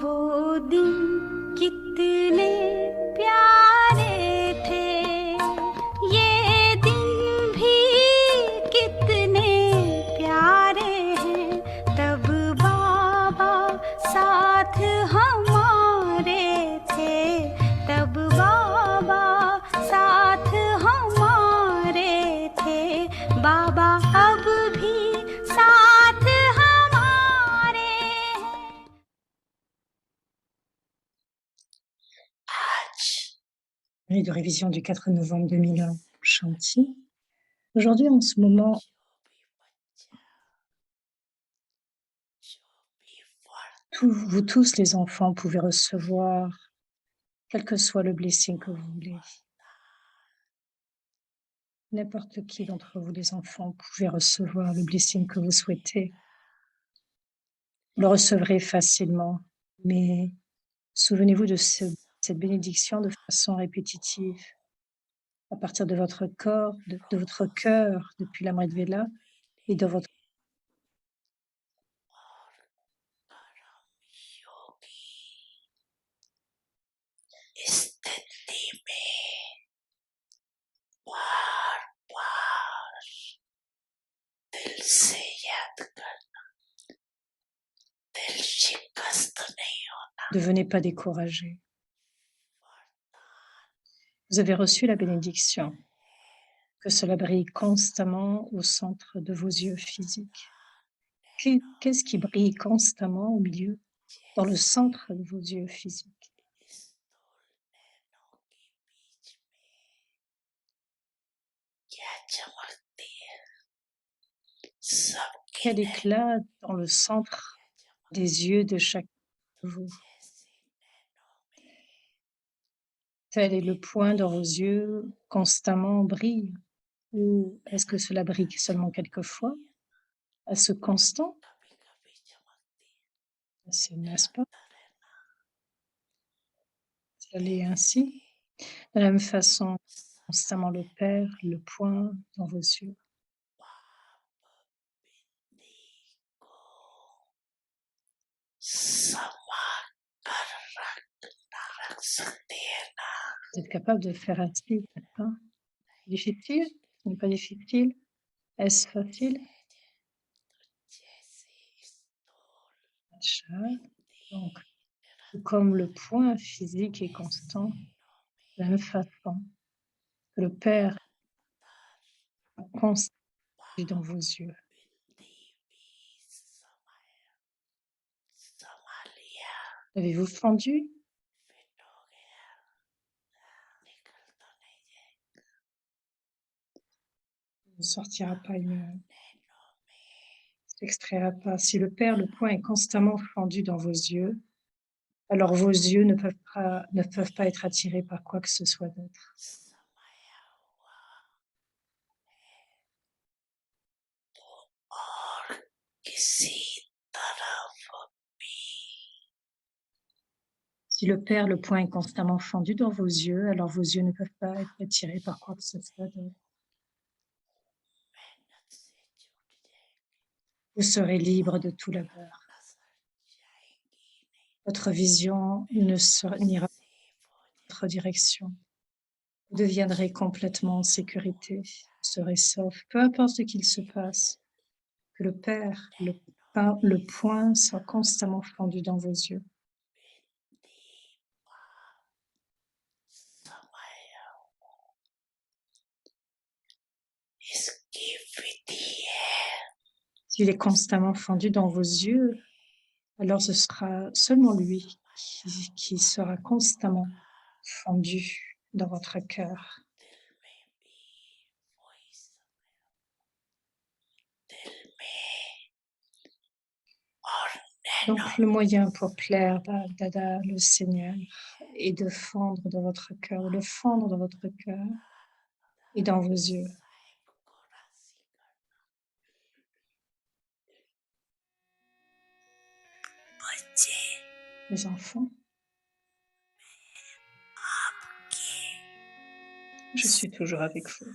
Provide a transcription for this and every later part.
वो दिन कितने प्यारे थे, ये दिन भी कितने प्यारे हैं। तब बाबा साथ हमारे थे, तब बाबा साथ हमारे थे। बाबा अब भी साथ हमारे हैं। De révision du 4 novembre 2001, Chanty. Aujourd'hui, en ce moment, vous tous les enfants pouvez recevoir, quel que soit le blessing que vous voulez. N'importe qui d'entre vous, les enfants, pouvez recevoir le blessing que vous souhaitez. Vous le recevrez facilement, mais souvenez-vous de cette bénédiction de façon répétitive, à partir de votre corps, de votre cœur, depuis l'Amrit Vela, et de votre Ne devenez pas découragés. Vous avez reçu la bénédiction, que cela brille constamment au centre de vos yeux physiques. Qu'est-ce qui brille constamment au milieu, dans le centre de vos yeux physiques? Quel éclat dans le centre des yeux de chacun de vous. Tel est le point dans vos yeux constamment brille, ou est-ce que cela brille seulement quelquefois? Est-ce constant? N'est-ce pas? Elle est ainsi. De la même façon, constamment le Père, le point dans vos yeux. Vous êtes capable de faire ainsi, n'est-ce pas? Difficile? Ce n'est pas difficile? Est-ce facile? Donc, comme le point physique est constant, de la même façon que le Père est constant dans vos yeux. Avez-vous fendu? Il ne sortira pas, il ne s'extraira pas. Si le Père, le point est constamment fendu dans vos yeux, alors vos yeux ne peuvent pas être attirés par quoi que ce soit d'autre. Si le Père, le point est constamment fendu dans vos yeux, alors vos yeux ne peuvent pas être attirés par quoi que ce soit d'autre. Vous serez libre de tout labeur. Votre vision n'ira pas dans votre direction. Vous deviendrez complètement en sécurité. Vous serez sauf, peu importe ce qu'il se passe. Que le Père, le point soit constamment fendu dans vos yeux. S'il est constamment fendu dans vos yeux, alors ce sera seulement lui qui sera constamment fendu dans votre cœur. Donc le moyen pour plaire à Dada, le Seigneur, est de fondre dans votre cœur, le fondre dans votre cœur et dans vos yeux. Les enfants, je suis toujours avec vous.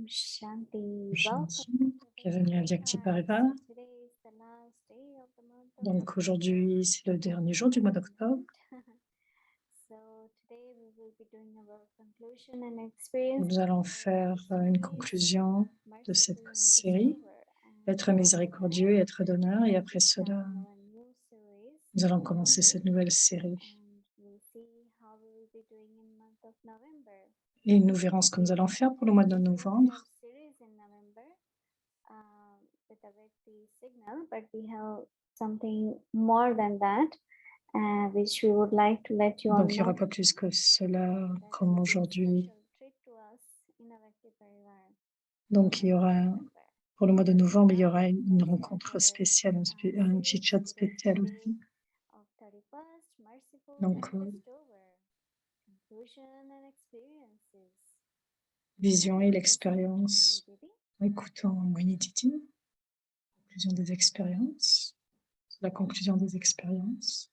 Shanti. Welcome Shanti, to the bienvenue à Vyakti start. Parivar. So today is the last day of the month of Donc October. aujourd'hui, c'est le dernier jour du mois d'octobre. So today we will be doing our conclusion and experience. Nous allons faire une conclusion de cette série, être miséricordieux et être donneur. Et après cela, nous allons commencer cette nouvelle série. Et nous verrons ce que nous allons faire pour le mois de novembre. With a Vyakti signal, but we have something more than that, which we would like to let you all Donc il n'y aura know. pas plus que cela comme aujourd'hui. Donc il y aura, pour le mois de novembre, il y aura une rencontre spéciale, un chit-chat spécial aussi. Donc, vision et l'expérience. Écoutons Winnie Titi, conclusion des expériences, la conclusion des expériences.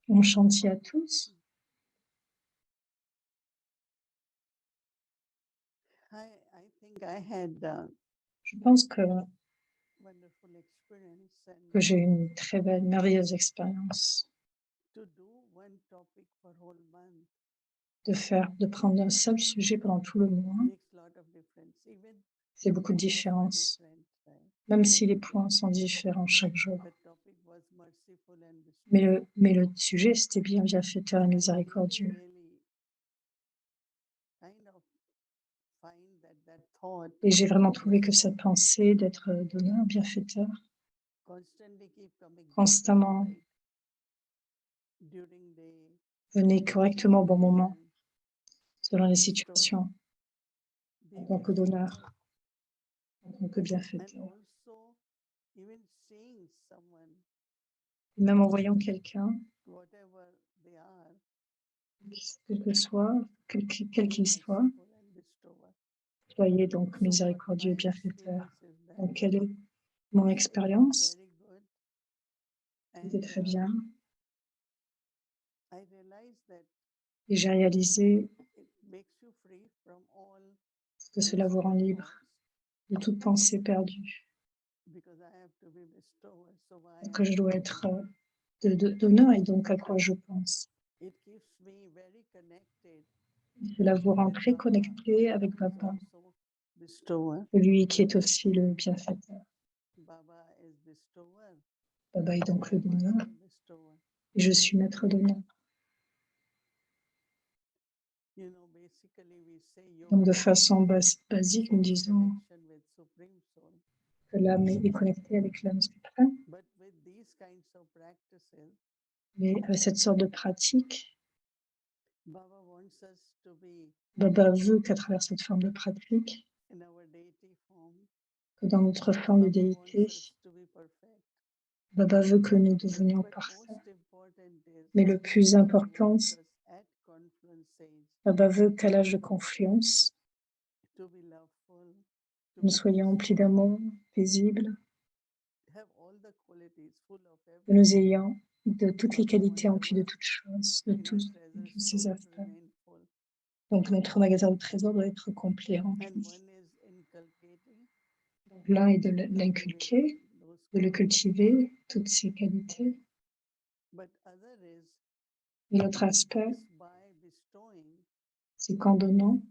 Bon chantier à tous. Je pense que j'ai eu une très belle, merveilleuse expérience de prendre un seul sujet pendant tout le mois. C'est beaucoup de différence, même si les points sont différents chaque jour. Mais le sujet, c'était bien bienfaiteur et miséricordieux. Et j'ai vraiment trouvé que cette pensée d'être donneur, bienfaiteur, constamment venait correctement au bon moment, selon les situations, en tant que donneur, en tant que bienfaiteur. Même en voyant quelqu'un, quel qu'il soit, soyez donc miséricordieux et bienfaiteur. Donc, quelle est mon expérience? C'était très bien. Et j'ai réalisé que cela vous rend libre de toute pensée perdue. Que je dois être donneur et donc à quoi je pense. Cela vous rend très connecté avec Papa, lui qui est aussi le bienfaiteur. Baba est donc le donneur et je suis maître donneur. Donc de façon basique, nous disons que l'âme est connectée avec l'âme suprême. Mais avec cette sorte de pratique, Baba veut qu'à travers cette forme de pratique, que dans notre forme de déité, Baba veut que nous devenions parfaits. Mais le plus important, Baba veut qu'à l'âge de confluence, nous soyons emplis d'amour, paisibles, que nous ayons de toutes les qualités emplies de toutes choses, de tous ces aspects. Donc notre magasin de trésors doit être complet, rempli. L'un est de l'inculquer, de le cultiver, toutes ces qualités. Et l'autre aspect, c'est qu'en donnant,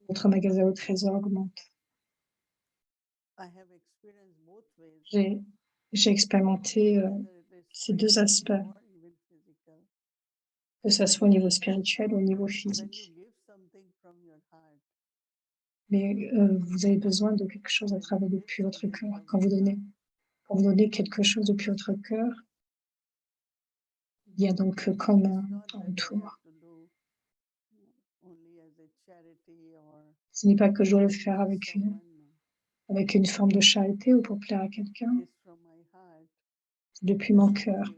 votre magasin au trésor augmente. J'ai j'ai expérimenté ces deux aspects, que ça soit au niveau spirituel ou au niveau physique. Mais vous avez besoin de quelque chose à travers depuis votre cœur. Quand vous donnez quelque chose depuis votre cœur, il y a donc comme un retour. Ce n'est pas que je dois le faire avec une forme de charité ou pour plaire à quelqu'un. C'est depuis mon cœur.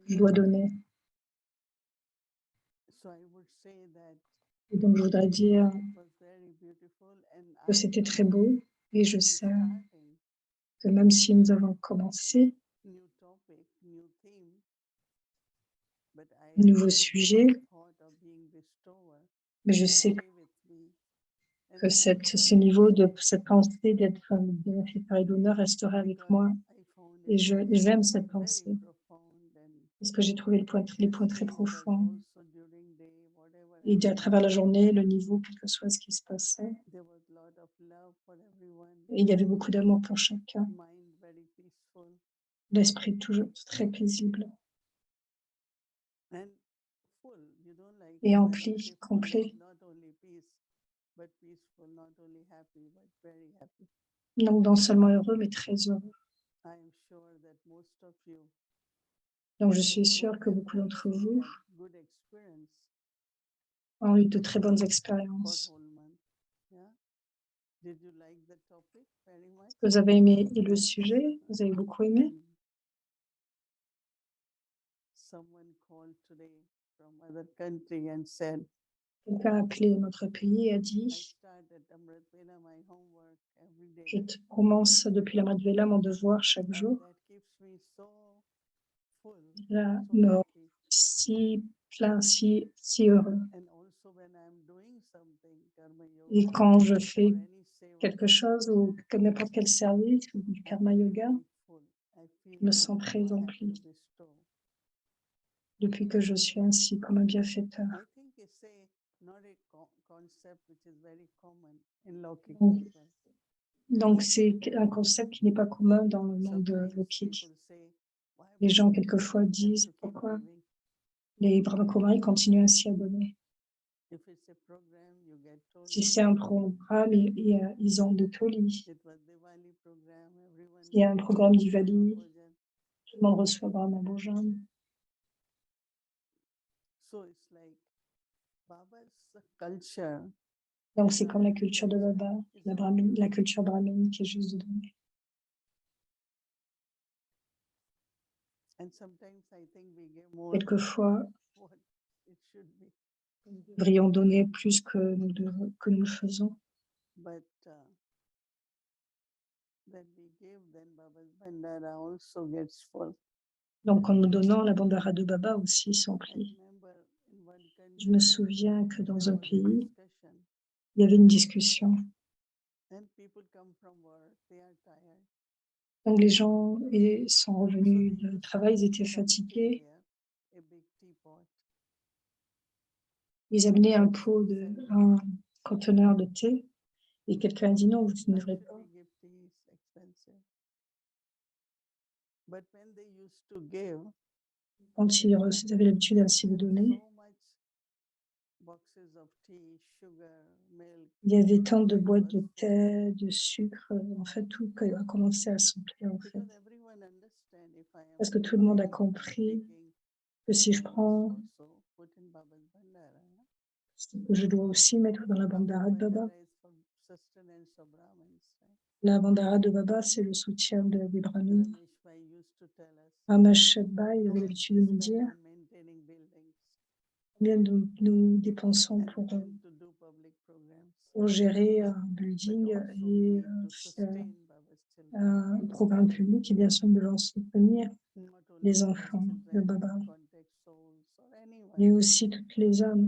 Je dois donner. Et donc je voudrais dire que c'était très beau et je sais que même si nous avons commencé un nouveau sujet, mais je sais que ce niveau de cette pensée d'être bienfaiteur et donneur restera avec moi et j'aime cette pensée parce que j'ai trouvé les points très profonds et à travers la journée, le niveau, quel que soit ce qui se passait, et il y avait beaucoup d'amour pour chacun, l'esprit toujours très paisible et empli, complet. Donc non seulement heureux, mais très heureux. Donc je suis sûre que beaucoup d'entre vous ont eu de très bonnes expériences. Vous avez aimé le sujet? Vous avez beaucoup aimé? Quelqu'un a appelé notre pays et a dit, je commence depuis la Madhvela mon devoir chaque jour. Cela me rend si plein, si heureux. Et quand je fais quelque chose ou n'importe quel service ou du karma yoga, je me sens très emplie depuis que je suis ainsi comme un bienfaiteur. Donc c'est un concept qui n'est pas commun dans le monde lokik. Les gens quelquefois disent pourquoi les Brahmakumaris continuent ainsi à donner. Si c'est un programme, ils ont de tolis. Il y a un programme d'Ivali, tout le monde reçoit Brahma Bhojan. Donc c'est comme la culture de Baba, la culture brahminique est juste de donner. Quelquefois, nous devrions donner plus que nous le faisons. Donc en nous donnant, la Bandara de Baba aussi s'emplit. Je me souviens que dans un pays, il y avait une discussion. Donc les gens sont revenus du travail, ils étaient fatigués. Ils amenaient un conteneur de thé et quelqu'un a dit non, vous ne devrez pas. Quand ils avaient l'habitude ainsi de donner, il y avait tant de boîtes de thé, de sucre, en fait tout a commencé à s'emplir en fait. Parce que tout le monde a compris que si je prends ce que je dois aussi mettre dans la Bandara de Baba. La Bandara de Baba, c'est le soutien des Brahmins. Ramesh Bhai avait l'habitude de nous dire combien nous dépensons pour gérer un building et faire un programme public et bien sûr nous devons soutenir les enfants de Baba, mais aussi toutes les âmes.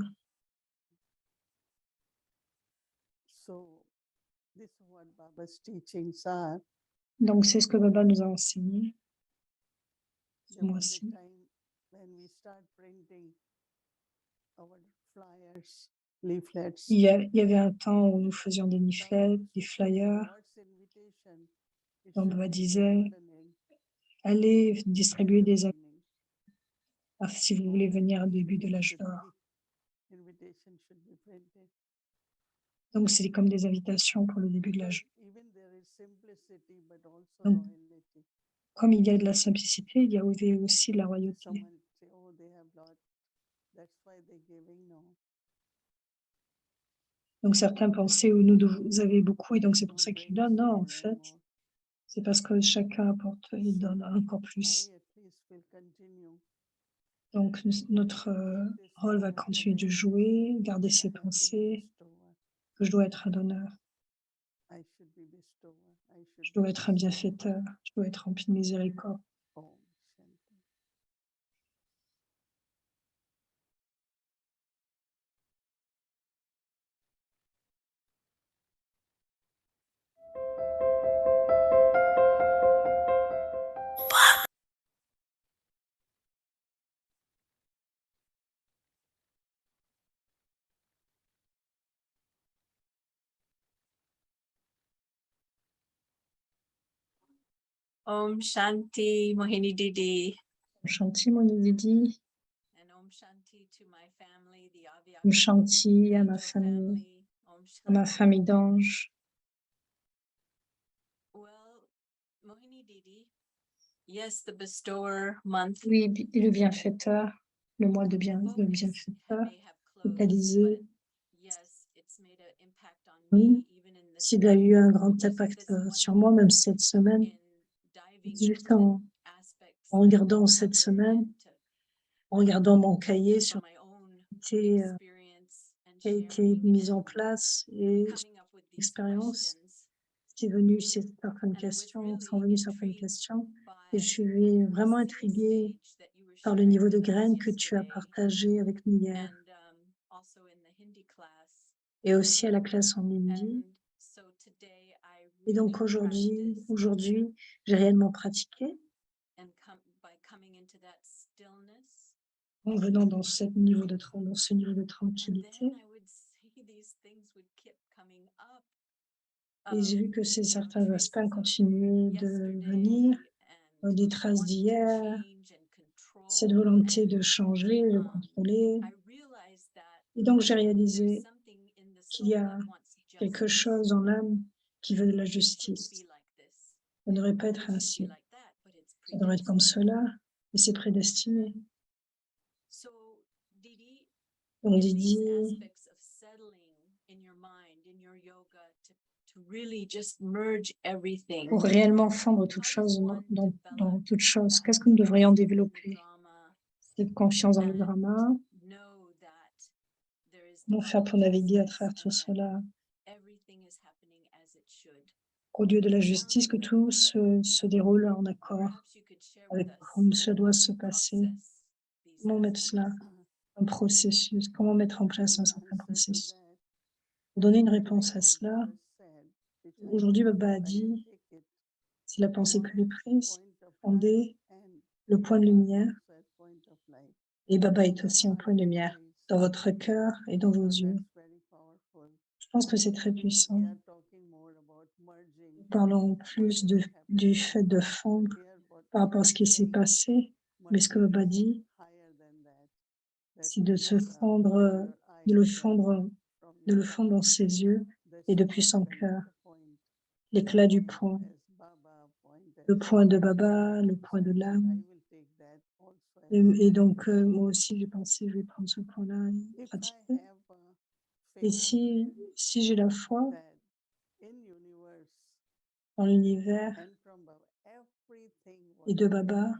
Donc c'est ce que Baba nous a enseigné ce mois-ci. flyers, leaflets. Il y avait un temps où nous faisions des leaflets, des flyers. God's invitation, it Donc, should Baba be disait, broadening, allez distribuer des widening. si vous voulez venir au début de l'âge Should d'or. be- Invitation should be printed. Donc, c'est comme des invitations pour le début de l'âge. Because even there is simplicity, but also Donc, royalty. comme il y a de la simplicité, il y a aussi de la royauté. Someone say, oh, they have lot. That's why they're giving. No. Donc, certains pensaient, oh, vous avez beaucoup et donc c'est pour Don't ça qu'ils bring donnent. Non, en more and fait, more. c'est parce que chacun apporte et donne encore plus. I at least will continue. Donc, notre Keep this rôle va continuer de jouer, garder I ses have to be pensées, bestower. que je dois être un donneur, I should be bestower. I should je dois be être un bestower. bienfaiteur, je dois être rempli de miséricorde. Om Shanti. Om Shanti Mohini Didi. Om Shanti, mon Didi. And Om Shanti to my family, the Om Avyakta Shanti à ma angel famille, Om à ma Shanti. famille d'anges. Well, Mohini Didi, yes, the bestower month. Oui, le bienfaiteur, le mois de focus bienfaiteur, may have closed, focalisé. but yes, it's made an impact on Oui, me, even in this s'il a eu un grand just impact this one sur moi, même cette semaine, in diving juste into aspects en like regardant cette number semaine, and to en regardant mon cahier sur from my own qui experience and a été sharing mis en and place et coming up with these expérience questions. qui est venue certaines And I was questions, sont really venues certaines intrigued questions et by je suis the vraiment seed intriguée stage that you were par le sharing niveau de with us graines que tu as yesterday, partagé avec nous hier and also in the Hindi class. et aussi à la classe en hindi. And so today I Et really donc aujourd'hui, practiced j'ai réellement pratiqué and by coming into that stillness. en venant dans ce niveau de And tranquillité. then I would see these things would keep coming up. Et j'ai vu que certains aspects continuaient de venir, des traces d'hier, cette volonté de changer, de contrôler. Et donc j'ai réalisé qu'il y a quelque chose dans l'âme qui veut de la justice. Ça ne devrait pas être ainsi. Ça devrait être comme cela, et c'est prédestiné. Donc Didi, pour réellement fondre toute chose dans toute chose, qu'est-ce que nous devrions développer? Cette confiance dans le drama. Comment faire pour naviguer à travers tout cela? Au lieu de la justice, que tout se déroule en accord avec comme cela doit se passer. Comment mettre cela en processus? Comment mettre en place un certain processus? Pour donner une réponse à cela, aujourd'hui, Baba a dit, si la pensée peut les prise, fondez le point de lumière. Et Baba est aussi un point de lumière dans votre cœur et dans vos yeux. Je pense que c'est très puissant. Nous parlons plus du fait de fondre par rapport à ce qui s'est passé, mais ce que Baba dit, c'est de se fondre, de le fondre dans ses yeux et depuis son cœur. L'éclat du point, le point de Baba, le point de l'âme. Et donc, moi aussi, j'ai pensé, je vais prendre ce point-là et pratiquer. Et si j'ai la foi dans l'univers et de Baba,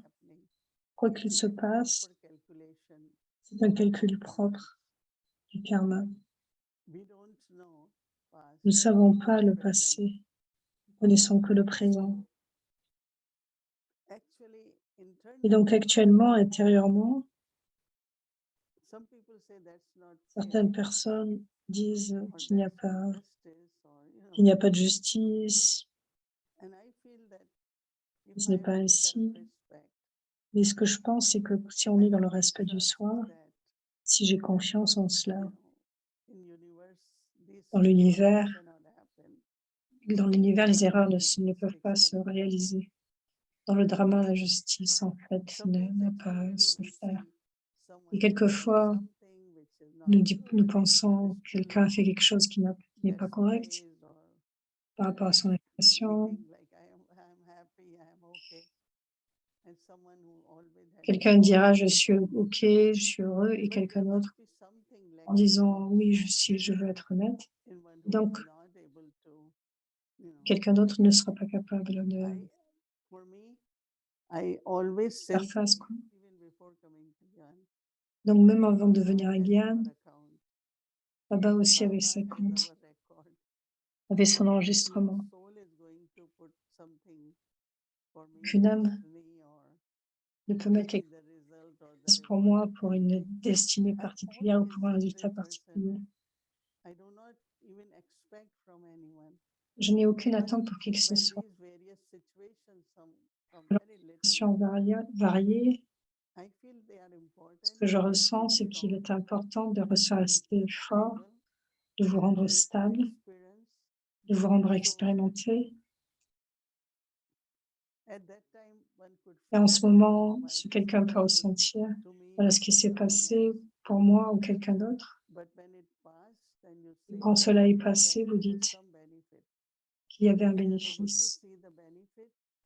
quoi qu'il se passe, c'est un calcul propre du karma. Nous ne savons pas le passé, nous connaissons que le présent. Et donc actuellement, intérieurement, certaines personnes disent qu'il n'y a pas de justice, ce n'est pas ainsi. Mais ce que je pense, c'est que si on est dans le respect du soi, Si j'ai confiance en cela, in universe, these dans things l'univers, cannot happen. les erreurs ne peuvent pas se réaliser. Dans le drama, l'injustice, en fait, n'a pas à se faire. Et quelquefois, nous pensons que quelqu'un a fait quelque chose qui n'est pas correct par rapport à son expression. Quelqu'un dira je suis OK, je suis heureux, et quelqu'un d'autre en disant oui, je veux être honnête. Donc, quelqu'un d'autre ne sera pas capable de faire face, quoi. Donc, même avant de venir à Gyan, Baba aussi avait ses comptes, avait son enregistrement. Qu'une âme ne peut mettre quelque chose pour moi, pour une destinée particulière ou pour un résultat particulier. Je n'ai aucune attente pour qui que ce soit. Situations variées, ce que je ressens, c'est qu'il est important de rester fort, de vous rendre stable, de vous rendre expérimenté. Et en ce moment, si quelqu'un peut ressentir, voilà ce qui s'est passé pour moi ou quelqu'un d'autre. Quand cela est passé, vous dites qu'il y avait un bénéfice.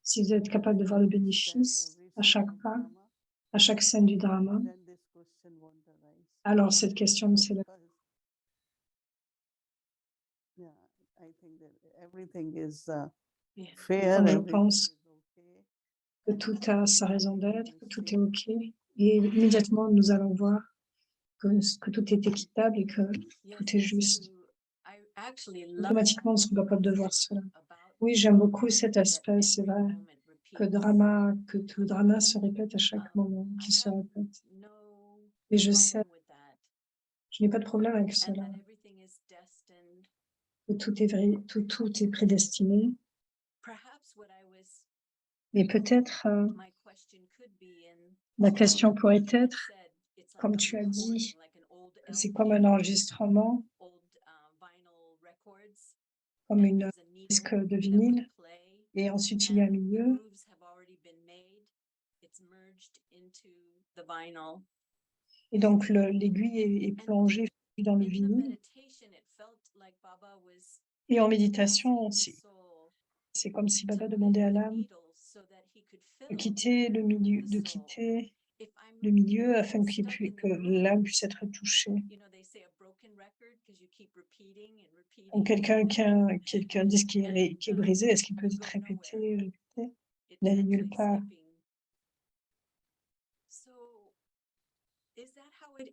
Si vous êtes capable de voir le bénéfice à chaque pas, à chaque scène du drama, alors cette question ne s'élève pas. Donc, je pense que tout a sa raison d'être, que tout est OK. Et immédiatement, nous allons voir que tout est équitable et que tout est juste. Automatiquement, on se capable de voir cela. Oui, j'aime beaucoup cet aspect, c'est vrai, que tout le drama se répète à chaque moment, qu'il se répète. Et je sais, je n'ai pas de problème avec cela, que tout est vrai, tout est prédestiné. Mais peut-être, ma question pourrait être, comme tu as dit, c'est comme un enregistrement, comme une disque de vinyle, et ensuite il y a un milieu. Et donc l'aiguille est plongée dans le vinyle. Et en méditation, c'est comme si Baba demandait à l'âme de quitter le milieu afin que l'âme puisse être touchée. Donc quelqu'un qui a un disque qui est brisé, est-ce qu'il peut être répété? N'allez nulle part.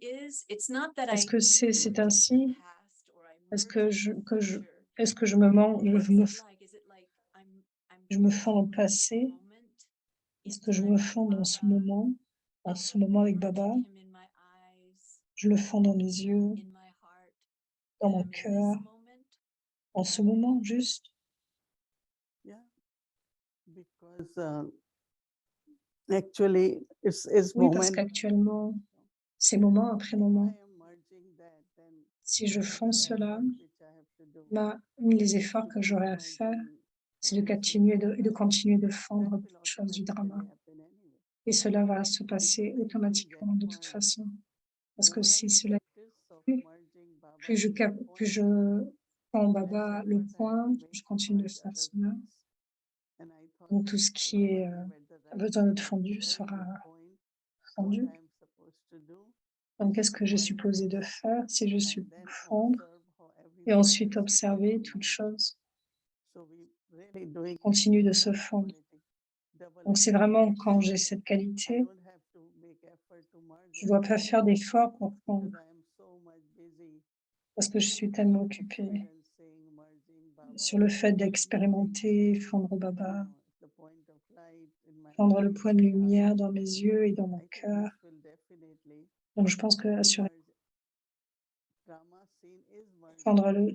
Est-ce que c'est ainsi? Est-ce que je me fonds dans le passé? Est-ce que je me fonds dans ce moment avec Baba? Je le fonds dans les yeux, dans mon cœur, en ce moment juste? Oui, parce qu'actuellement, c'est moment après moment. Si je fonds cela, les efforts que j'aurai à faire, c'est de continuer de fondre toutes choses du drama. Et cela va se passer automatiquement de toute façon. Parce que si cela plus je fonds Baba le point, je continue de faire cela. Donc tout ce qui a besoin d'être fondu sera fondu. Donc qu'est-ce que je suis supposée de faire si je suis fondre et ensuite observer toute chose continue de se fondre. Donc c'est vraiment quand j'ai cette qualité, je ne dois pas faire d'efforts pour fondre parce que je suis tellement occupée sur le fait d'expérimenter, fondre Baba, fondre le point de lumière dans mes yeux et dans mon cœur. Donc je pense que assurément,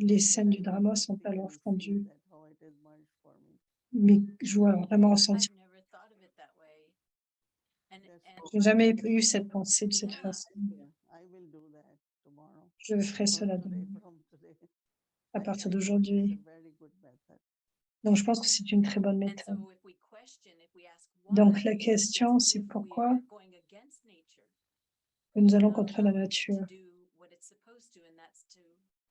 les scènes du drama sont alors fondues. Mais je dois vraiment ressentir. Je n'ai jamais eu cette pensée de cette façon. tomorrow. Je ferai cela From today. à I partir think d'aujourd'hui. it's a very good method. Donc, je pense que c'est une très bonne And méthode. so if we question, if we ask Donc, why, la it's question, as c'est if we pourquoi are going against nature, que nous allons not contre la allowing it to nature. do what it's supposed to, and that's to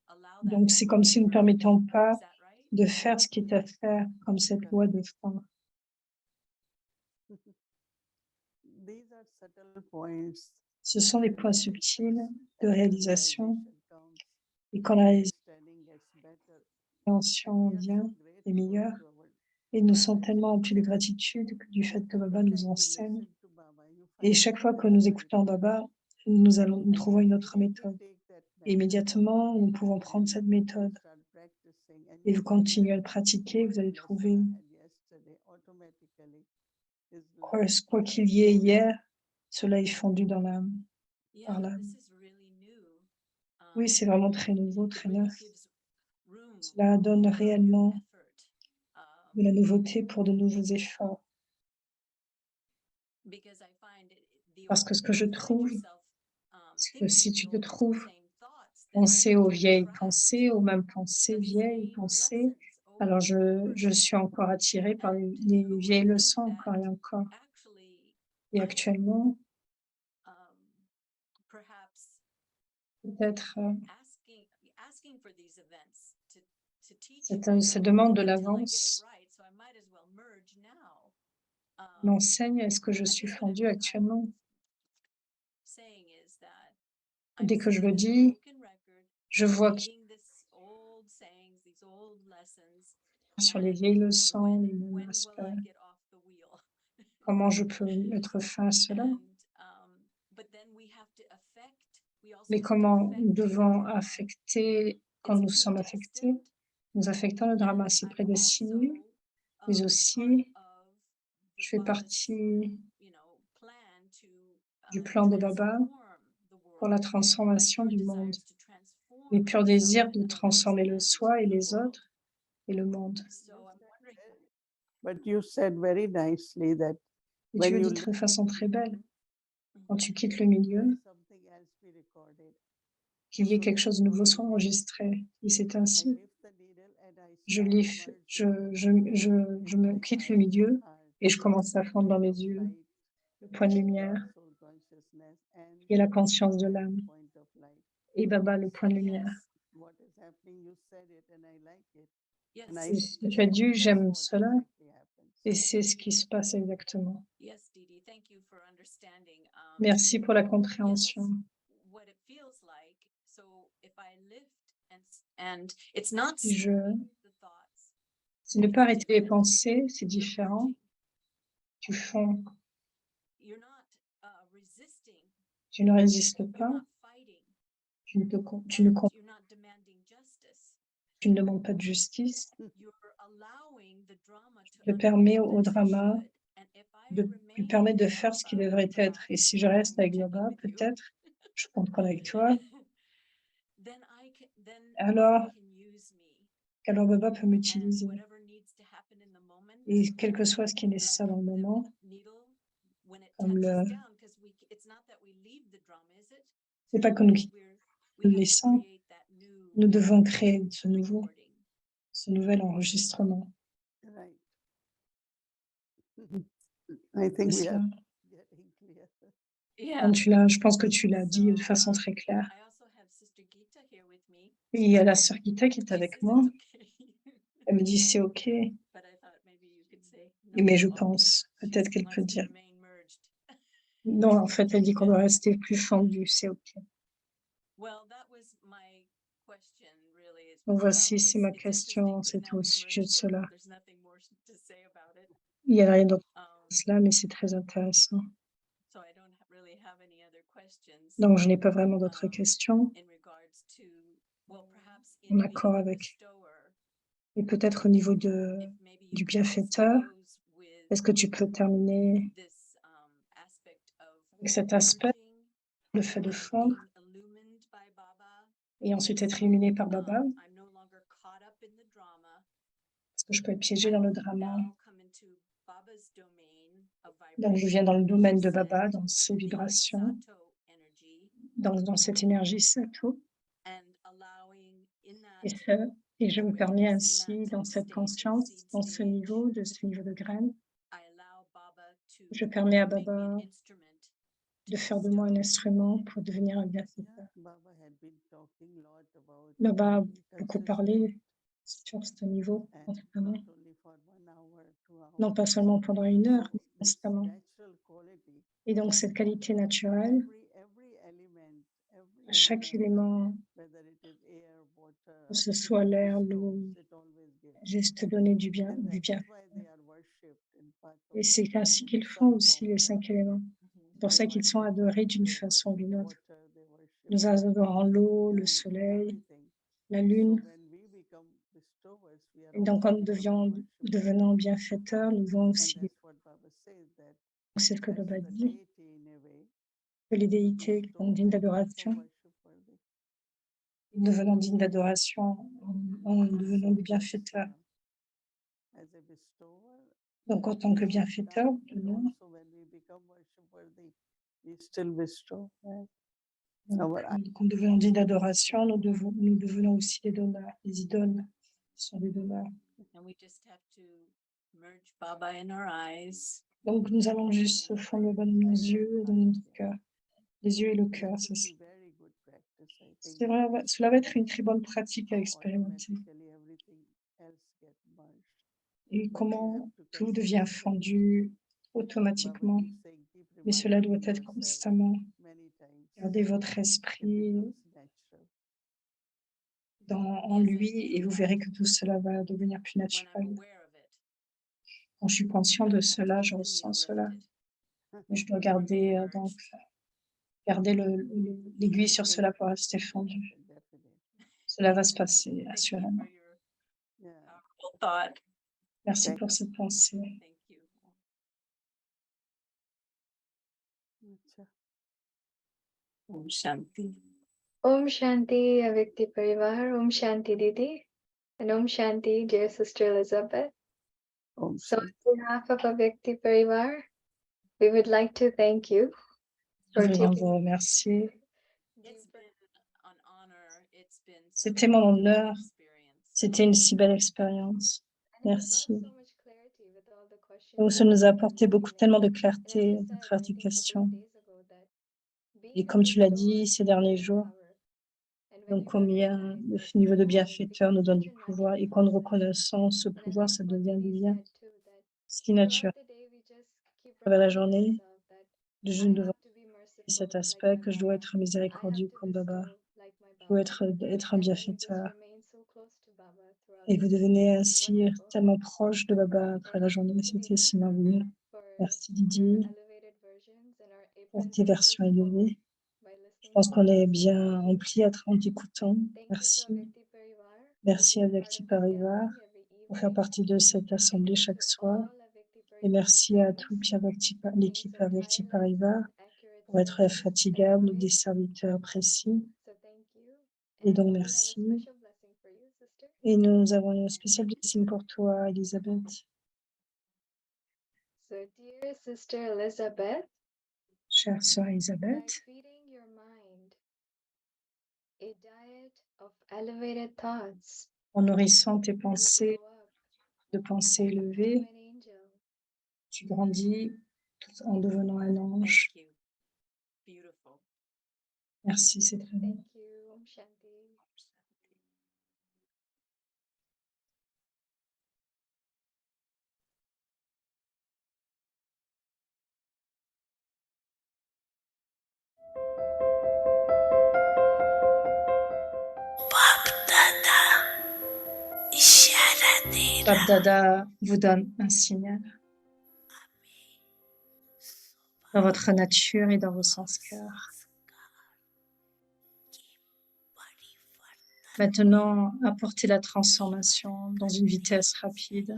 allow that Donc, c'est comme si nous ne momentum. permettions pas Is that right? de faire ce qui est à faire, comme cette loi de frein. These are subtle points. Ce sont des points subtils de As the réalisation. realization comes, Et quand la understanding gets better. réalisation We are vient, so est grateful meilleure. to our Et nous sommes Baba tellement and remplis de Baba. gratitude du fait que Baba Every nous time we enseigne. listen to Baba, you Et find chaque fois que another nous right écoutons method. Baba, nous trouvons une autre Immediately méthode. take that Et method immédiatement, nous pouvons and prendre cette you méthode start practicing and et you vous see continuez à that le pratiquer. Vous allez whatever lesson trouver, I had yesterday automatically is quoi learned qu'il y ait hier, cela est fondu dans l'âme, par Yeah, l'âme. this is really new. Oui, c'est vraiment très nouveau, It très really neuf. gives room Cela donne for new réellement effort. de la nouveauté pour de nouveaux efforts. Because I find Parce que ce que je trouve, c'est que si tu te thinking the trouves same thoughts, then penser aux vieilles attract pensées, aux mêmes pensées, the vieilles same pensées, lessons over alors and over je suis again. encore attirée par les And who would vieilles think leçons that encore et encore. actually, Et I actuellement, um, perhaps peut-être asking for these events to teach cette demande de until I get it l'avance right, so I might as well merge now. m'enseigne est-ce que je I suis guess what fondue actuellement. saying is that Dès I'm que je seeing le this dis, broken record, je vois que repeating this old sayings, these old lessons, sur les and vieilles leçons, les mêmes when will aspects, I get off the wheel? comment je peux mettre fin à cela. And but then we have to affect. We also Mais have to comment affect nous the devons drama. affecter quand nous sommes affectés. Predestined, Nous affectons le drama, and c'est I'm prédestiné, also mais part aussi of je the fais Baba's, partie plan to du plan de Baba pour la transformation du monde, les purs désirs de transformer le soi et les autres et le monde. So I'm wondering, But you said very nicely that Et when tu le you dis de façon très belle, quand tu quittes le let milieu, something else be recorded. qu'il y ait So quelque chose de nouveau soit therefore, enregistré. Et c'est I ainsi. lift the needle and I Je, start lif- merging je me quitte le milieu et je commence à fondre dans mes point of yeux light, le point de lumière soul consciousness, and et la conscience de l'âme. point of light. Et Baba, le point de lumière. yes, What is happening, you said it and I like it. yes, And I C'est ce see que tu as dit, that's j'aime what cela exactly happens. et c'est ce qui se passe exactement. yes, Didi, thank you for understanding. Merci pour la Yeah, compréhension. that's what it feels like. So if I lift and it's not Si je, the thoughts, si ne pas arrêter les pensées, c'est différent. Tu fonds, you're not resisting, tu ne résistes you're pas, not fighting, tu ne and you're not demanding justice. tu ne demandes pas de justice. You're allowing the drama to Je permets unfold au as it drama should. And if I de lui remain permettre de with faire ce qui Baba, devrait être. Et si je reste avec checking Baba, with you, peut-être, je comprends avec toi, then then alors, Baba can use me. alors Baba peut And m'utiliser. whatever needs to happen in the moment, Et quel que soit ce qui est nécessaire dans le the moment, needle, when it comme touches down, because it's not that we leave the drama, is it? c'est pas que nous We le have to laissons, create that new nous devons créer ce recording. nouvel enregistrement. Right. I think C'est we ça. are getting clear. Yeah. Quand je pense que tu l'as dit de So, façon très claire. I also have Sister Gita here with me. Et il y a la sœur Gita qui est She avec says moi. it's okay. Elle me dit c'est OK, But I thought maybe you could say no, mais je it's okay. pense peut-être She qu'elle wants peut to dire remain merged. non. En fait, elle dit qu'on doit rester plus fondu. C'est OK. Well, that was my question, really. Donc Was voici, about c'est this. ma It's question. interesting, but C'était now au we've sujet de merged it. cela. There's nothing more to say about it. Il n'y a rien d'autre Um, que cela, mais c'est très intéressant. so I don't really have any other questions Donc, je n'ai pas vraiment d'autres questions in regards to, well, perhaps en in accord being the avec. bestower, Et peut-être au niveau if maybe you du could bienfaiteur, close with est-ce que tu peux terminer this aspect of avec cet aspect, merging le fait de and fondre being illumined by Baba. et ensuite être illuminé par Baba, I'm no longer caught up in the drama. parce que je peux être piégé I dans le drama. now come into Baba's domain of Donc, je viens vibration, dans le as you domaine de said, Baba, dans ses the vibrations, Sato energy, dans cette énergie Sato. and allowing in Et, that et je me permets awareness, in ainsi, that dans cette state, conscience, seed dans ce stage, niveau de graine, I allow Baba to je permets à make me an Baba instrument de to faire de moi un bestow. instrument pour devenir un Yeah, bienfaiteur. Baba had been talking a lot about Baba a being beaucoup consistent parlé sur ce niveau and constamment, not only for 1 hour, 2 non pas hours. seulement pendant 1 heure, So mais this constamment. natural quality, Et donc cette qualité naturelle, every element, à chaque élément, whether it is air, water, que ce soit l'air, l'eau, it always gives. juste donner du bien, And du that bien. is why they are worshipped in part of Et c'est Baba ainsi in qu'ils some font aussi les form. 5 éléments. C'est pour They ça qu'ils sont worship adorés earth, d'une they façon ou d'une worship autre. water, they worship Nous adorons l'eau, le moon, soleil, everything. la So lune. when we become bestowers, we are Et donc, also en becoming worshippers. devenant bienfaiteurs, nous devons And aussi, that's what Baba says, that c'est ce que as Baba the dit, deity in a way, que les déités bestow sont dignes and also d'adoration. worship worthy. Devenant dignes d'adoration en devenant des bienfaiteurs. As a bestower, Donc, en tant que we have bienfaiteur, done, but nous, also when we become worship worthy, we still bestow, right? donc, en devenant dignes d'adoration, nous devenons aussi des donneurs, des idoles qui sont des donneurs. And we just have to merge Baba in our eyes. Donc, nous allons juste fondre le bas de nos yeux et dans notre cœur. Les yeux et le cœur, This c'est is ça. a very good practice, I think. C'est vrai, cela va être une très bonne pratique à expérimenter. Automatically everything else gets merged. Et comment tout devient fondu automatiquement. Baba keeps saying, keep Mais cela doit reminding être yourself constamment. many times. Gardez votre It esprit becomes natural. en lui et vous verrez que tout cela va devenir plus When I'm naturel. aware of it, Quand je suis conscient de I have to cela, je continue ressens to cela. lift it. Mais je dois garder donc garder l'aiguille sur It cela will pour rester happen, fendu. definitely. Cela va se passer, Thank you assurément. for your Yeah. powerful thought. Merci Thank pour cette pensée. Thank you. Acha. Om Shanti. Om Shanti, Avyakti Parivar. Om Shanti, Didi. And Om Shanti, dear Sister Elizabeth. Om So, Shanti. on behalf of Avyakti Parivar, we would like to thank you Nous for voulons taking. vous remercier. It's been an honor. It's been such C'était a mon wonderful honneur. experience. C'était une si belle expérience. And it brought Merci. so much clarity with all the questions Donc, that ça nous a we've been apporté beaucoup, tellement de asking. And as clarté you à said, travers I tes think a couple questions. of days ago, that Et being a comme tu l'as bestower dit ces gives derniers great jours, power. And when donc you combien recognize le that niveau de power, it bienfaiteur nous becomes donne such du a pouvoir. natural Et qu'en process. reconnaissant ce And I pouvoir, like ça what devient du Didi bien. said too, that Si naturel. throughout the day, we just keep À travers la reminding journée, ourselves that je I devrais have to be cet merciful like aspect my que je dois Baba. être I miséricordieux have to comme Baba. bestow like my Je dois Baba. être un And then we bienfaiteur. just remain so close to Baba throughout Et the vous day. devenez It's ainsi wonderful. tellement proche de Baba à And travers la journée. thank you, C'était si Didi, merveilleux. for Merci your Didi elevated versions and our pour apron tes to versions blissful élevées. by Je listening pense to qu'on est us. bien rempli en t'écoutant. Thank you to Merci. Avyakti Parivar for Merci à being part Vyakti of this Parivar gathering every pour faire evening. partie de cette And thank assemblée you chaque to soir. all Avyakti Et Parivar merci à students toute for being l'équipe so Vyakti tireless Parivar and accurate pour être servants and infatigable, des guides. serviteurs précis. So thank you. Et donc And we have a merci. special blessing for you, sister. Et nous avons une spéciale blessing pour toi, Elisabeth. So dear Sister Elizabeth, Chère sœur by Elisabeth, feeding your mind a diet of elevated thoughts, en nourrissant tes you pensées, grow up de pensées to élevées, become an angel. tu grandis tout en devenant un ange. Thank you. Beautiful. Merci, c'est très bien. Thank you. Om Shanti. Bab-Dada vous donne un signal dans votre nature et dans vos sens cœur. Maintenant, apportez la transformation dans une vitesse rapide.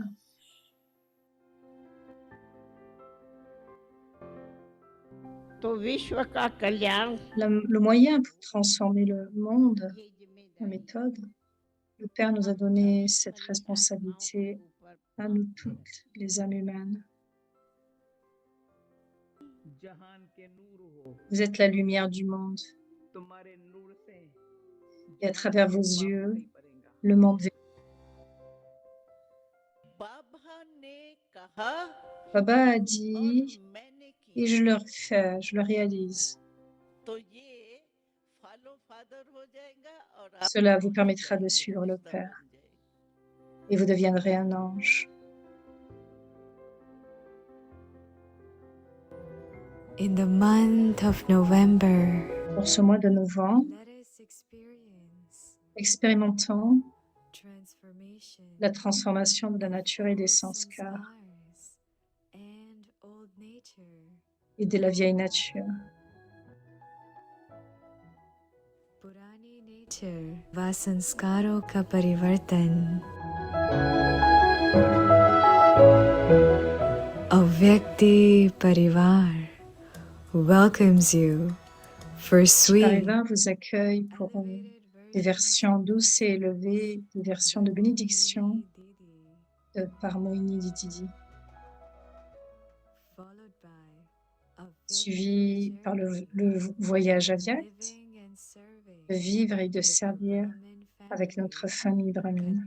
तो विश्व का कल्याण Le moyen pour transformer le monde, ये la जिम्मेदारी méthode, le Père nous a donné cette responsabilité à nous toutes, les âmes humaines. जहान के नूर हो Vous êtes la lumière du monde. तुम्हारे नूर से et à travers vos माफ yeux, नहीं पड़ेगा। le monde verra. बाबा ने कहा Baba a और dit, मैंने et किया je le fais, je le réalise. तो ये फॉलो फादर हो जाएगा और आप Cela vous हो permettra de जाएंगे, suivre le फरिश्ता Père बन जाएंगे। et vous deviendrez un ange. In the month of November, Pour ce mois de novembre, let us experience expérimentons transformation la transformation de la of nature et des old sanskars sanskars and old nature. et de la vieille nature. पुरानी nature व संस्कारों का परिवर्तन अव्यक्ति परिवार welcomes you for sweet Pariva vous accueille pour des versions douces et élevées, des versions de bénédiction par Moini Didi, followed by suivi par le voyage à Viat, de vivre et de servir avec notre famille brahmine,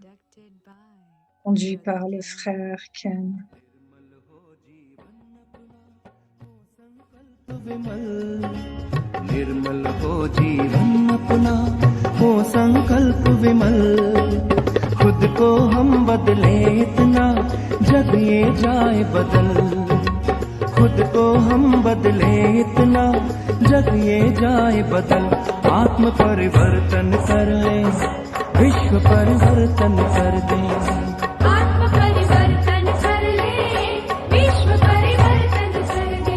conduit par le frère Ken. निर्मल हो जीवन अपना हो संकल्प विमल खुद को हम बदले इतना जग ये जाए बदल खुद को हम बदले इतना जग ये जाए बदल आत्म परिवर्तन कर ले विश्व परिवर्तन कर दे आत्म परिवर्तन कर ले विश्व परिवर्तन कर दे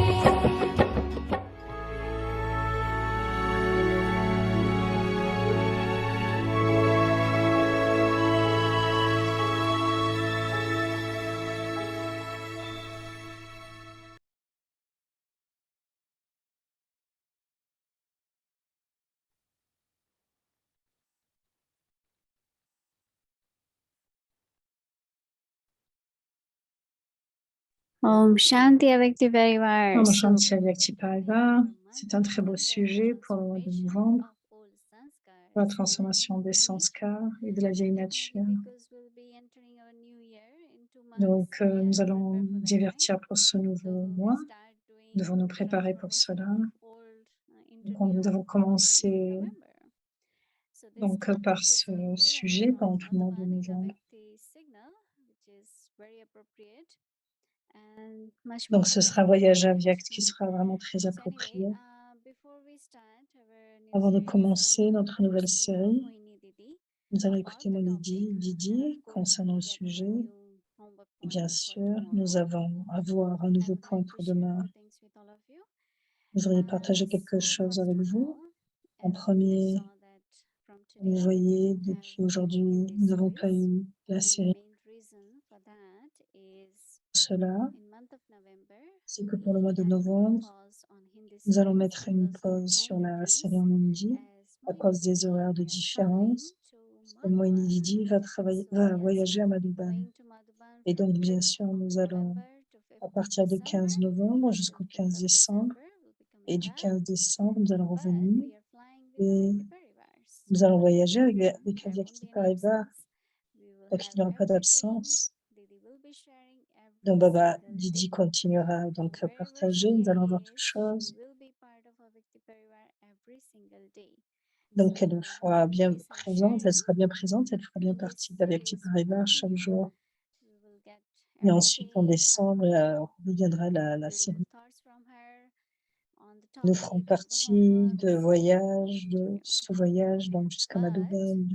Om Shanti Avekti Parivar. Om So, Shanti Avyakti Parivar, c'est un très beau sujet pour le mois de novembre, pour la transformation des sanskars et de la vieille nature. Donc, nous allons divertir pour ce nouveau mois. Nous devons nous préparer pour cela. Donc, nous avons commencé donc, par ce sujet pendant tout le mois de novembre. Donc, ce sera Voyage à Viakt qui sera vraiment très approprié. Avant de commencer notre nouvelle série, nous allons écouter Didi concernant le sujet. Et bien sûr, nous avons à voir un nouveau point pour demain. Vous auriez partagé quelque chose avec vous. En premier, vous voyez, depuis aujourd'hui, nous n'avons pas eu la série. Cela, c'est que pour le mois de novembre, nous allons mettre une pause sur la série en hindi à cause des horaires de différence. Parce que Moini Didi va voyager à Madhuban. Et donc, bien sûr, nous allons, à partir du 15 novembre jusqu'au 15 décembre, et du 15 décembre, nous allons revenir et nous allons voyager avec Avyakti Parivar. Donc, il n'y aura pas d'absence. Donc, Baba Didi continuera donc à partager. Nous allons voir toutes choses. Donc, elle sera bien présente. Elle sera bien présente. Elle fera bien partie d'Avyakti Parivar chaque jour. Et ensuite, en décembre, reviendra la série. Nous ferons partie de voyages, de ce voyage, donc jusqu'à Madhuban.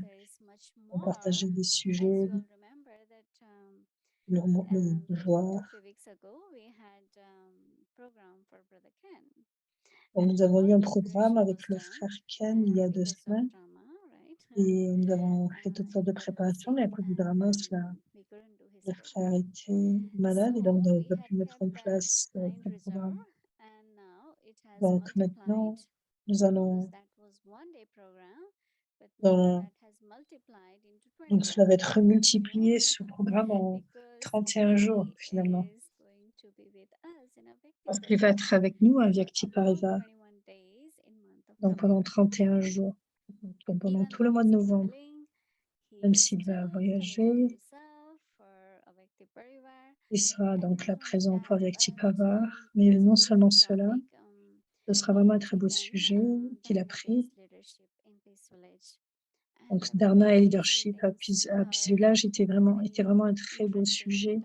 On partager des sujets, le voir. Donc, nous avons eu un programme avec le frère Ken il y a 2 semaines. Et nous avons fait toutes sortes de préparations, mais à cause du drama, le frère était malade et donc nous n'avons pas pu mettre en place le programme. Donc maintenant, nous allons donc cela va être multiplié ce programme en 31 jours finalement. Parce qu'il va être avec nous à Vyakti Parivar. Donc pendant 31 jours, donc pendant tout le mois de novembre, même s'il va voyager, il sera donc là présent pour Vyakti Parivar. Mais non seulement cela, ce sera vraiment un très beau sujet qu'il a pris. Donc Dharma et leadership à Peace Village était vraiment un très beau sujet.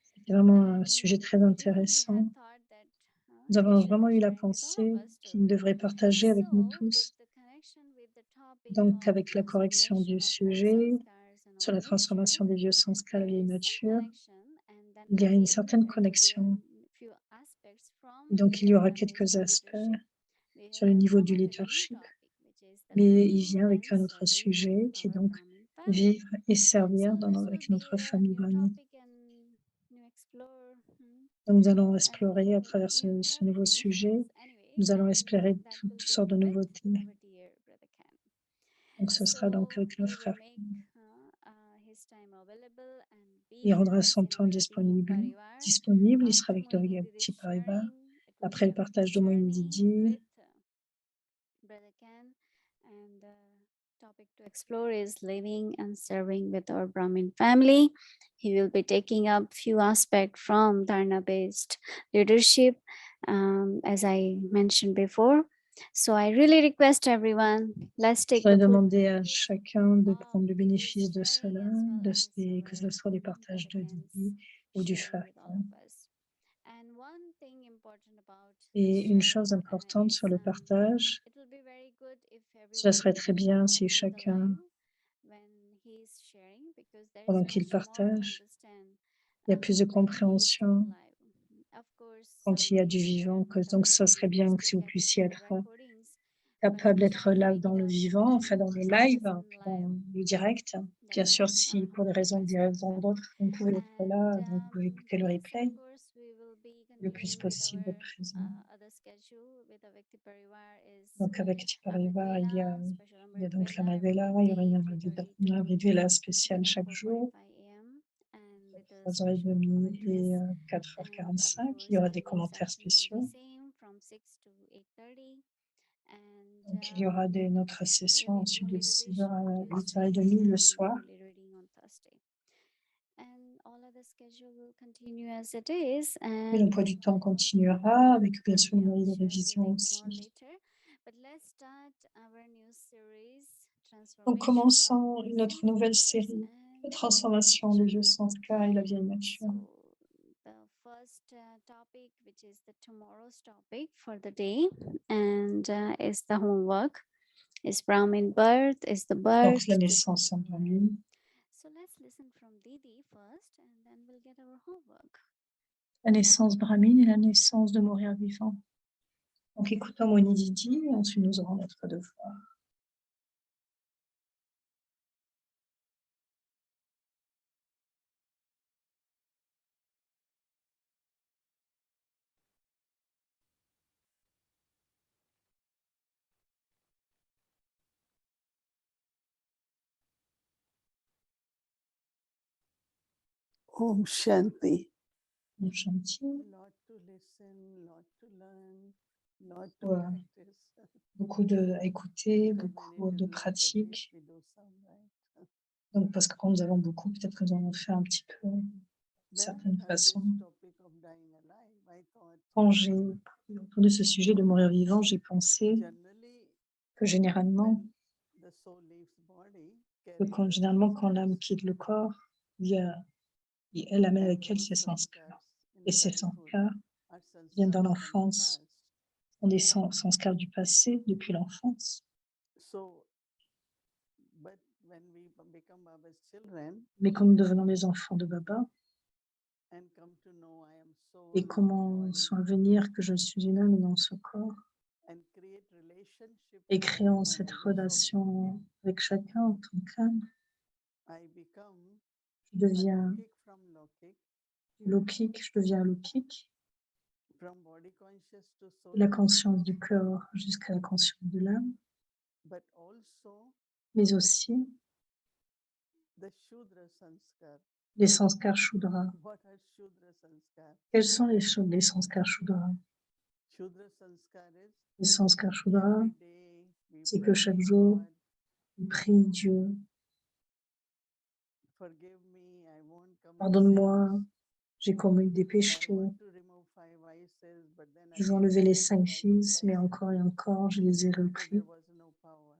C'était vraiment un sujet très intéressant. Nous avons vraiment eu la pensée qu'il devrait partager avec nous tous. Donc, avec la correction du sujet sur la transformation des vieux sanskars, la vieille nature, il y a une certaine connexion. Donc, il y aura quelques aspects sur le niveau du leadership, mais il vient avec un autre sujet qui est donc vivre et servir avec notre famille brahmine. Donc, nous allons explorer à travers ce nouveau sujet, nous allons explorer toutes sortes de nouveautés. Donc, ce sera donc avec le frère. Il rendra son temps disponible. Il sera avec le Vyakti Parivar. Après le partage de Mohin Didi. Topic to explore is living and serving with our Brahmin family. He will be taking up few aspects from Dharna-based leadership, as I mentioned before. So I really request everyone, let's take Je vais the demander à chacun de prendre le bénéfice de cela, que ce soit des partages de Didi ou du frère. Et une chose importante sur le partage, cela serait très bien si chacun, pendant qu'il partage, il y a plus de compréhension quand il y a du vivant. Donc, ça serait bien que si vous puissiez être capable d'être là dans le vivant, enfin dans le live, dans le direct. Bien sûr, si pour des raisons d'autres, vous pouvez être là, donc vous pouvez écouter le replay le plus possible d'être présent. Donc avec Vyakti Parivar, il y a donc la Marivela, il y aura une Marivela spéciale chaque jour, 3h30 et 4h45. Il y aura des commentaires spéciaux. Donc il y aura notre session ensuite de 6h à 8h30 le soir. Et l'emploi du temps continuera avec bien sûr une nouvelle révision aussi. Donc commençons notre nouvelle série de transformation des vieux sanskars et la vieille nature. First topic, which is the tomorrow's topic for the day, and is the homework, is Brahmin birth, is the birth. Donc la naissance en Brahmin. So let's listen from Didi first, and then we'll get our homework. La naissance Brahmin et la naissance de mourir vivant. Donc écoutons Mohin Didi et ensuite nous aurons notre devoir. Om Shanti. Om Shanti. Lot to listen, lot to learn, lot to Ouais. practice. Beaucoup à écouter, beaucoup de pratiques. Donc, parce que quand nous avons beaucoup, peut-être que nous en avons fait un petit peu, d'une certaine façon. Quand j'ai entendu ce sujet de mourir vivant, j'ai pensé que généralement, quand l'âme quitte le corps, elle amène avec elle ses sanskars. Et ces sanskars viennent dans l'enfance, sont des sanskars du passé, depuis l'enfance. Mais quand nous devenons les enfants de Baba, et commençons à venir que je suis une âme et non ce corps, et créons cette relation avec chacun en tant qu'âme, je deviens lokique, de la conscience du corps jusqu'à la conscience de l'âme, mais aussi les sanskars Shudra. Quels sont les sanskars Shudra? Shudra sanskar is Le sanskar Shudra, every day we c'est que pray chaque to jour, God, on prie Dieu, forgive me, I won't commit pardonne-moi, sins. j'ai commis des I péchés, want to remove 5 vices, but then je veux again enlever I les did 5 5 fils, mais vices encore et encore, je les ai because repris there was no power.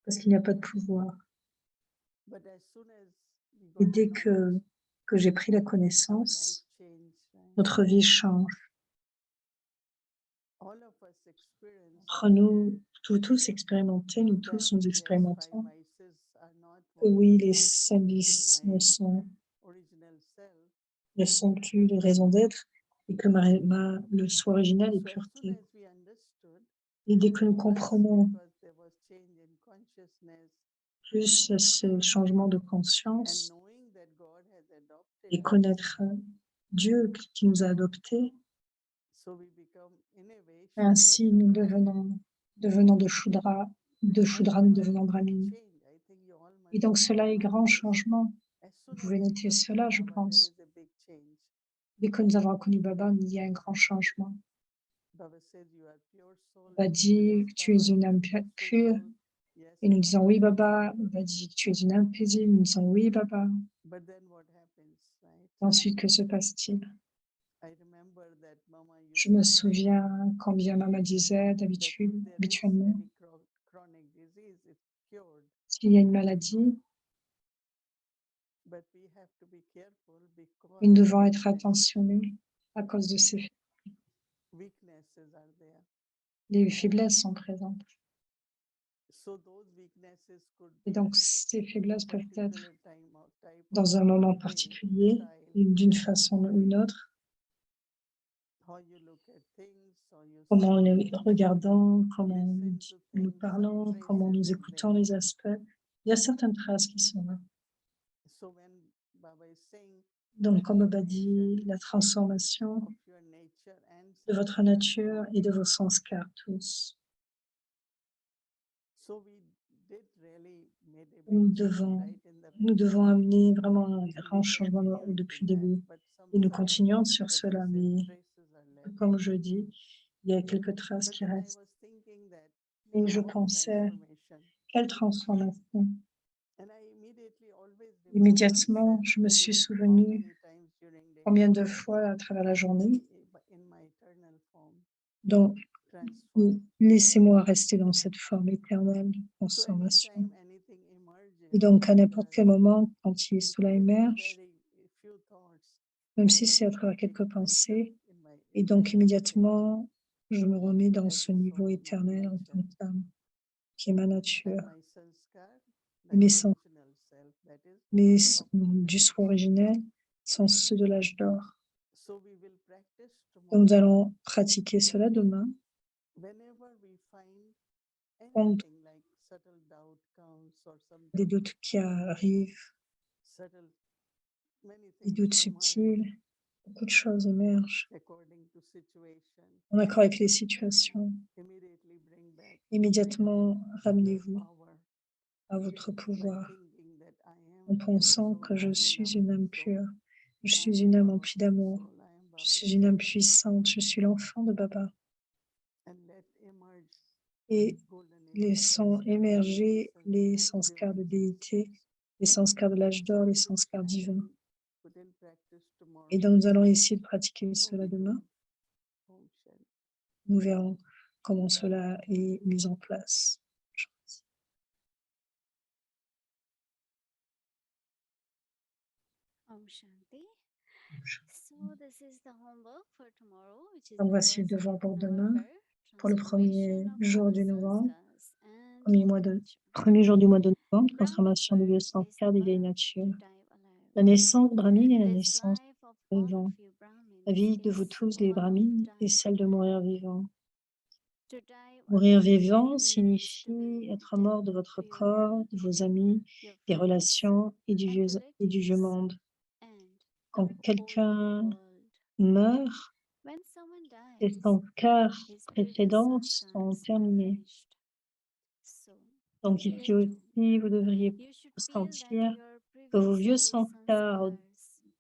parce qu'il n'y a pas de pouvoir. But as soon as we Et got dès knowledge, que j'ai pris la our life connaissance, changed. Right? notre vie change. All of us experience Entre nous, tous expérimentés, nous tous that nous yes, 5 expérimentons vices are not que what oui, les made 5 me vices my original self. ne sont plus de raison d'être et que le soi originel est So as soon pureté. as we understood, Et dès que nous plus comprenons because there was change in consciousness plus ce changement de and conscience knowing that God has adopted et us, connaître Dieu qui nous a adoptés, so we become in a way ainsi nous Brahmin. devenons de Shudra, nous And devenons that was a Brahmines. big change. I think you all Et must donc cela est grand notice. changement. As Vous soon pouvez as we noter come to cela, je Baba, there pense. is a big change. Dès que nous avons reconnu Baba, il y a un grand changement. Baba says you are pure soul. Baba dit que tu es une âme pure. Yes, Et nous disons Baba. oui, Baba. Baba dit que tu es une âme paisible. Nous disons oui, Baba. But then what happens, right? Ensuite, que se passe-t-il? I remember that Mama used Je me to say souviens quand bien Maman disait that if habituellement, there is any chronic disease, it's cured. s'il y a une maladie, But we have to be careful because nous devons être attentionnés à cause de ces weaknesses are there. les faiblesses sont présentes. So those weaknesses could Et be donc, ces faiblesses peuvent être particular type dans of un moment way, particulier, style, d'une façon ou une autre, how you look at things, how you comment see les things, regardons, comment listen to nous things, parlons, some comment traces nous are écoutons there. les aspects. Il y a certaines traces qui sont là. So when Baba is saying Donc, comme Baba transformation dit, la transformation of your nature and de votre sanskar nature too, et de vos sanskars tous. so we did really made a Nous big change, devons, right, in the nous devons amener vraiment un and grand we changement continue depuis in le that, début. but some Et nous subtle, continuons sur as I cela, said, mais traces are left. comme je dis, il y a quelques traces But qui then I restent. was thinking that Et je what pensais, transformation? quelle transformation! And I immediately always remember Immédiatement, myself je me suis during how souvenu many times during the combien day de fois à travers la journée. in my eternal form Donc, transform. laissez-moi rester dans cette forme éternelle de So transformation. anytime anything emerges, Et donc, à n'importe occurs, quel moment, quand cela even émerge, very few thoughts, même I si c'est à travers take quelques myself pensées, in my et donc eternal state immédiatement, je me remets dans as ce a niveau soul, my éternel en tant nature, qu'âme, qui est ma and nature. my sanskar, Et like mes original self, that is mais of golden du soi age. originel sont ceux de l'âge d'or. So we will practice Donc, nous tomorrow. allons pratiquer cela demain. Whenever we find Quand anything like subtle doubt comes or des something doutes qui arrivent, subtle, many des things doutes emerge subtils, beaucoup de choses émergent according to situation. en accord avec les situations. Immediately bring back Immédiatement, your ramenez-vous power à votre by pouvoir thinking that I en am pure pensant soul, que I je am suis une âme loving soul, pure, je I suis am une âme powerful emplie d'amour, soul, I am je Baba's suis une âme child, puissante, je suis l'enfant de Baba. and let emerge Et golden age laissons sanskar, émerger les divine sanskars de sanskar. déité, les sanskars de l'âge So d'or, les we will sanskars try divins. and put in practice tomorrow. Et donc, nous allons essayer de pratiquer How cela we do demain. it. Om Shanti. Nous verrons comment cela est mis en place. Om Shanti. So this is the homework for tomorrow, which is Donc, the voici le 1st devoir of pour demain, November. pour le premier Transformation of jour all du novembre, sanskars and premier jour du mois de novembre, Brahmin transformation du vieux birth is the sanskar des vieilles birth natures. to die alive. La naissance brahmine et la This naissance life of du all vivant. of you La Brahmins vie de vous is tous les one of brahmines est dying celle de alive. mourir vivant. To die Mourir alive vivant means to signifie be être mort de dead votre to your corps, de vos amis, your des friends relations et du and vieux relatives monde. and Quand the whole quelqu'un world. meurt, When someone les dies, sanskars his previous précédents sont sanskars are terminés. finished. So Donc here ici too, aussi, vous devriez you should feel that sentir your que vos previous vieux soul sanskars sanskars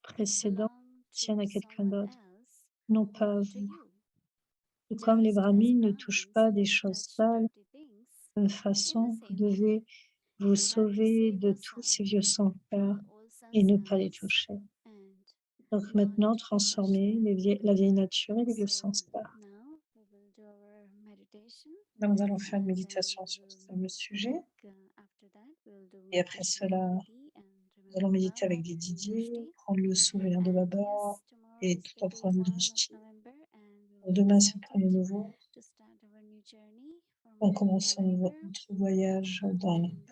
précédents belong tiennent to à quelqu'un someone d'autre, else, non pas à not to vous. you. Et comme les Just as brahmines ne touchent pas des Brahmins choses touch sales, dirty things, de la même in façon, the vous same way, devez vous we have to sauver save de tous ourselves ces vieux from sans-cœur the old et ne pas les sanskars toucher. and Donc not maintenant, to touch transformez them. la vieille nature et les vieux So sans-cœur. now we will do our meditation, Donc nous allons faire une and then méditation sur ce fameux sujet. after that we'll do Et après meditation cela, with Didi and nous allons remember méditer Baba avec des and Didier, Drishti. prendre le souvenir de And Baba yes, tomorrow et is tout the en day prenant 1 of Drishti. November, and we Donc were demain, c'est le excited 1er novembre. to start our new journey for On month of commence November. notre voyage And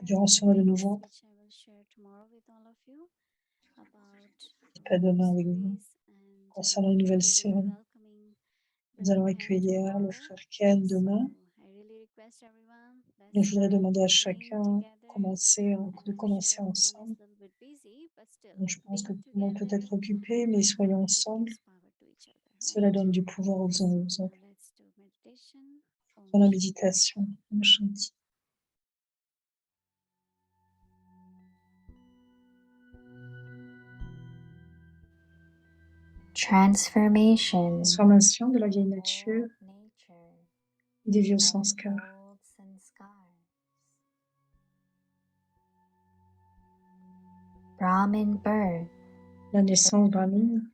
durant ce mois de the things novembre. which I will share tomorrow with all of you about Et pas our new demain avec vous. series, and Concernant une nouvelle we will be série, welcoming nous allons Brother Ken accueillir le tomorrow. frère Ken So demain. I really request everyone, Donc let's je voudrais start demander à praying chacun together. de And I'm commencer sure everyone is ensemble. a little bit busy, but still Donc je pense que being tout le monde peut together, être occupé, mais soyons ensemble. gives power to each other, Cela right? donne du pouvoir aux uns aux So autres. let's do meditation. Dans la Om méditation, Om Shanti. Transformation Transformation de la vieille nature of nature et des vieux and sanskars. old sanskars. Brahmin birth, La naissance brahmine,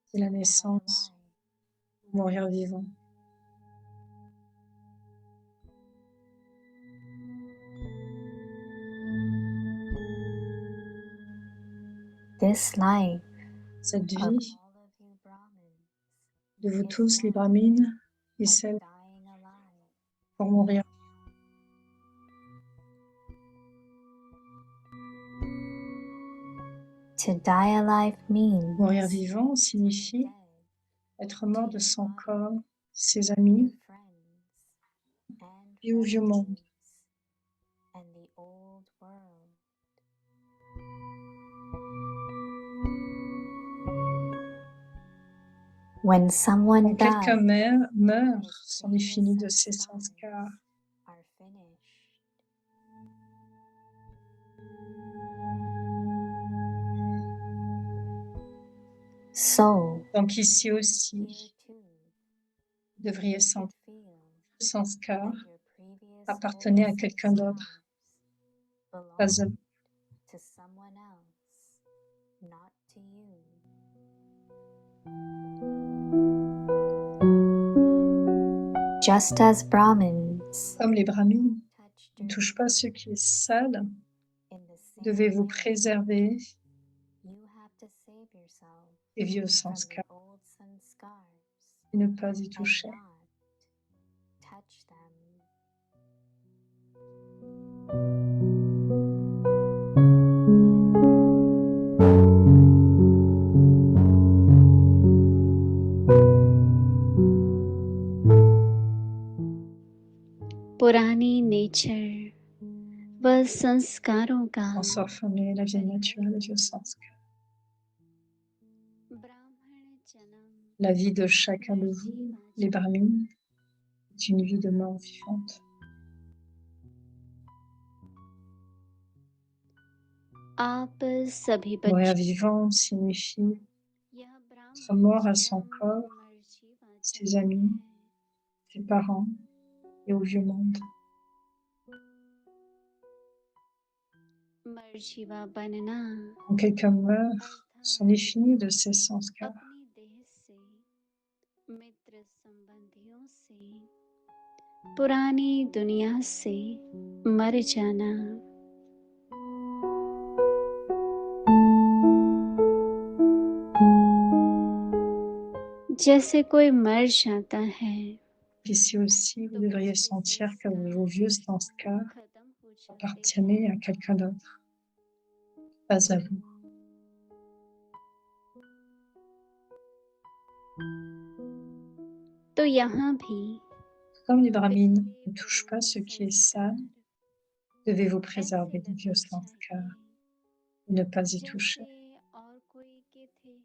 c'est la die naissance alive. pour mourir vivant. This life Cette of vie all of you Brahmins de vous is tous, les one brahmines, et of celle dying alive. pour mourir. To die alive means Mourir vivant to be signifie dead être mort de son corps, ses amis, your friends and et au vieux monde. relatives and the old world. When someone Quand quelqu'un dies, meurt, his c'en est fini de previous ses sanskars sanskars. are finished. So, Donc ici aussi, here too, vous devriez you sentir should feel que le sanskar that your previous appartenait à old quelqu'un d'autre, sanskars pas à belong vous. to someone else, not to you. Just as Brahmins Comme les brahmines touch ne dirty touchent pas ce things, qui est sale, in the vous same devez vous way, préserver you have to save yourself des vieux from the sanskars old sanskars et ne pas y and toucher. not touch them. पुरानी नेचर व संस्कारों का Transformer la vieille nature et les vieux sanskars. ब्राह्मण जन्म La vie de chacun de vous, les brahmines, est une vie de mort vivante. आप सभी Mourir बच्चों vivant signifie यह être ब्राह्मण mort à son जन्म corps, मर्जीवा ses जन्म amis, है ses parents et au vieux monde. मर्जीवा बनना Quand quelqu'un meurt, c'en est अर्थात fini de ses sanskars. अपनी देह से मित्र संबंधियों से पुरानी दुनिया से मर जाना जैसे कोई मर जाता है Ici aussi, vous devriez sentir que vos vieux sanskars खत्म हो जाते appartenaient हैं à quelqu'un d'autre, pas à vous. तो यहाँ भी Comme les brahmines ne touchent pas ce qui est sale, संस्कार devez vous ऐसे préserver des vieux लगने sanskars चाहिए et ne pas y toucher. जैसे और कोई के थे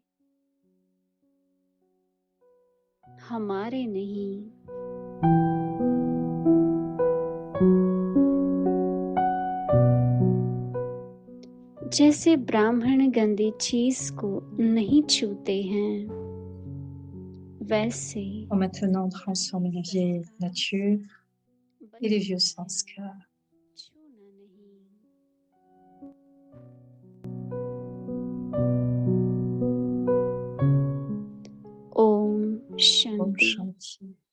हमारे नहीं जैसे ब्राह्मण गंदी चीज को नहीं छूते हैं वैसे pour maintenant transformer la vieille nature et les vieux sanskars. छूना नहीं। ओम Om शांति। Shanti.